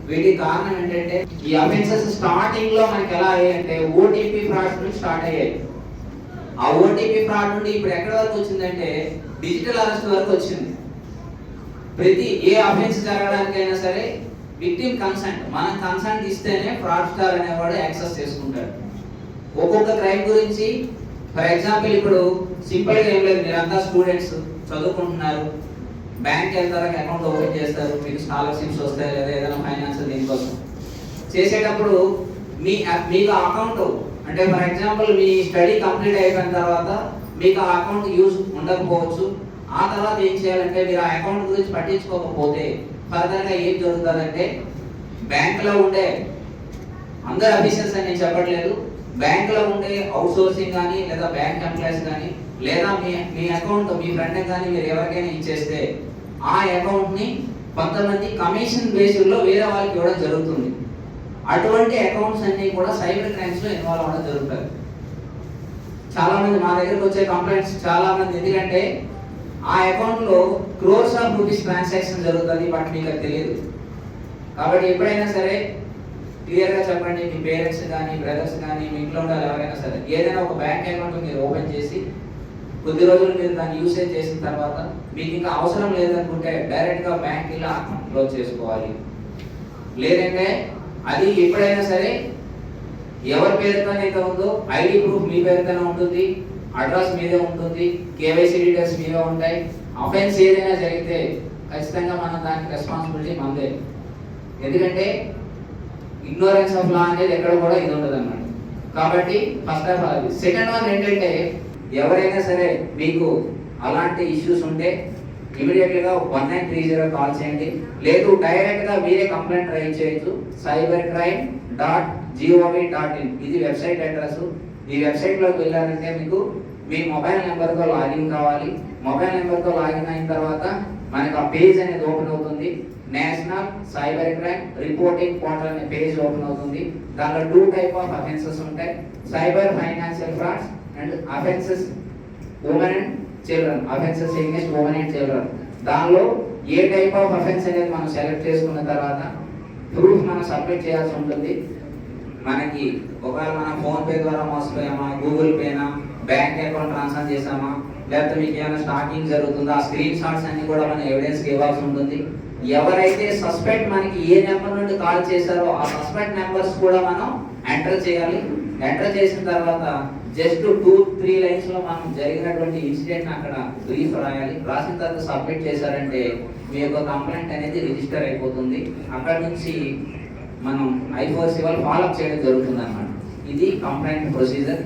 వీటి కారణం ఏంటంటే ఈ అఫెన్సెస్ స్టార్టింగ్ లో మనకి ఎలా అయ్యాయంటే ఓటీపీ ఫ్రాడ్ నుంచి స్టార్ట్ అయ్యాయి. ఆ ఓటీపీ ఫ్రాడ్ నుండి ఇప్పుడు ఎక్కడి వరకు వచ్చిందంటే డిజిటల్ అరెస్ట్ వరకు వచ్చింది. ప్రతి ఏ అఫెన్స్ జరగడానికైనా సరే విక్టిమ్ కన్సెంట్, మనం కన్సెంట్ ఇస్తేనే ఫ్రాడ్స్టార్ అనేవాడు యాక్సెస్ చేసుకుంటాడు. ఒక్కొక్క క్రైమ్ గురించి ఫర్ ఎగ్జాంపుల్ ఇప్పుడు సింపుల్ గా ఏం లేదు, మీరంతా స్టూడెంట్స్ చదువుకుంటున్నారు, బ్యాంక్ వెళ్తారు, అకౌంట్ ఓపెన్ చేస్తారు, మీకు స్కాలర్షిప్స్ వస్తాయి లేదా ఏదైనా ఫైనాన్షియల్ దీనికోసం చేసేటప్పుడు మీకు అకౌంట్ అంటే for example me study complete అయిపోయిన తర్వాత మీకు ఆ అకౌంట్ యూజ్ ఉండకపోవచ్చు. ఆ తర్వాత ఏం చేయాలంటే మీరు ఆ అకౌంట్ గురించి పట్టించుకోకపోతే ఫర్దర్గా ఏం జరుగుతుందంటే బ్యాంకులో ఉండే అందరు అఫీషియల్స్ అని నేను చెప్పట్లేదు, బ్యాంకులో ఉండే అవుట్ సోర్సింగ్ కానీ లేదా బ్యాంక్ ఎంప్లాయీస్ కానీ లేదా మీ అకౌంట్ మీ ఫ్రెండ్ కానీ మీరు ఎవరికైనా ఇచ్చేస్తే ఆ అకౌంట్ని కొంతమంది కమిషన్ బేసిస్లో వేరే వాళ్ళకి ఇవ్వడం జరుగుతుంది. అటువంటి అకౌంట్స్ అన్ని కూడా సైబర్ క్రైమ్స్లో ఇన్వాల్వ్ అవ్వడం జరుగుతుంది. చాలా మంది మా దగ్గరకు వచ్చే కంప్లైంట్స్ చాలా మంది ఎందుకంటే ఆ అకౌంట్లో క్రోర్స్ ఆఫ్ రూపీస్ ట్రాన్సాక్షన్ జరుగుతుంది, బట్ మీకు అది తెలియదు. కాబట్టి ఎప్పుడైనా సరే క్లియర్గా చెప్పండి, మీ పేరెంట్స్ కానీ బ్రదర్స్ కానీ మీ ఇంట్లో ఉండాలి ఎవరైనా సరే ఏదైనా ఒక బ్యాంక్ అకౌంట్ మీరు ఓపెన్ చేసి కొద్ది రోజులు మీరు దాన్ని యూసేజ్ చేసిన తర్వాత మీకు ఇంకా అవసరం లేదనుకుంటే డైరెక్ట్గా బ్యాంక్ ఇలా అకౌంట్ క్లోజ్ చేసుకోవాలి. లేదంటే అది ఎప్పుడైనా సరే ఎవరి పేరుతోనైతే ఉందో ఐడి ప్రూఫ్ మీ పేరుతోనే ఉంటుంది, అడ్రస్ మీదే ఉంటుంది, కేవైసీ డీటెయిల్స్ మీదే ఉంటాయి. అఫెన్స్ ఏదైనా జరిగితే ఖచ్చితంగా మనం దానికి రెస్పాన్సిబిలిటీ మనదే. ఎందుకంటే ఇగ్నోరెన్స్ ఆఫ్ లా అనేది ఎక్కడ కూడా ఇది ఉండదు అన్నమాట. కాబట్టి first of all second one ఏంటంటే ఎవరైనా సరే మీకు అలాంటి ఇష్యూస్ ఉంటే ఇమీడియట్గా 1930 కాల్ చేయండి, లేదు డైరెక్ట్గా మీరే కంప్లైంట్ రైజ్ చేయొచ్చు. cybercrime.gov.in ఇది వెబ్సైట్ అడ్రస్. ఈ వెబ్సైట్లోకి వెళ్ళాలంటే మీకు మీ మొబైల్ నెంబర్తో లాగిన్ కావాలి. మొబైల్ నెంబర్తో లాగిన్ అయిన తర్వాత మనకు ఆ పేజ్ అనేది ఓపెన్ అవుతుంది. National cyber crime reporting portal అనే పేజ్ ఓపెన్ అవుతుంది. దాంట్లో 2 టైప్ ఆఫ్ అఫెన్సెస్ ఉంటాయి, cyber financial frauds and offences women and children, offences ఎగైన్స్ట్ women and children. దానిలో ఏ టైప్ ఆఫ్ అఫెన్స్ అనేది మనం సెలెక్ట్ చేసుకున్న తర్వాత ప్రూఫ్ మనం సబ్మిట్ చేయాల్సి ఉంటుంది. మనకి ఒకవేళ మనం ఫోన్పే ద్వారా మోసపోయామా, గూగుల్ పేనా, బ్యాంక్ అకౌంట్ ట్రాన్స్ఫర్ చేసామా, లేకపోతే మీకు ఏమైనా స్టాకింగ్ జరుగుతుందో ఆ స్క్రీన్ షాట్స్ అన్ని కూడా మనం ఎవిడెన్స్కి ఇవ్వాల్సి ఉంటుంది. ఎవరైతే సస్పెక్ట్ మనకి ఏ నెంబర్ నుండి కాల్ చేశారో ఆ సస్పెక్ట్ నెంబర్స్ కూడా మనం ఎంటర్ చేయాలి. ఎంటర్ చేసిన తర్వాత జస్ట్ 2-3 లైన్స్లో మనం జరిగినటువంటి ఇన్సిడెంట్ అక్కడ బ్రీఫ్ రాయాలి. రాసిన తర్వాత సబ్మిట్ చేశారంటే మీ యొక్క కంప్లైంట్ అనేది రిజిస్టర్ అయిపోతుంది. అక్కడ నుంచి మనం I4C వాళ్ళు ఫాలోఅప్ చేయడం జరుగుతుంది అన్నమాట. ఇది కంప్లైంట్ ప్రొసీజర్.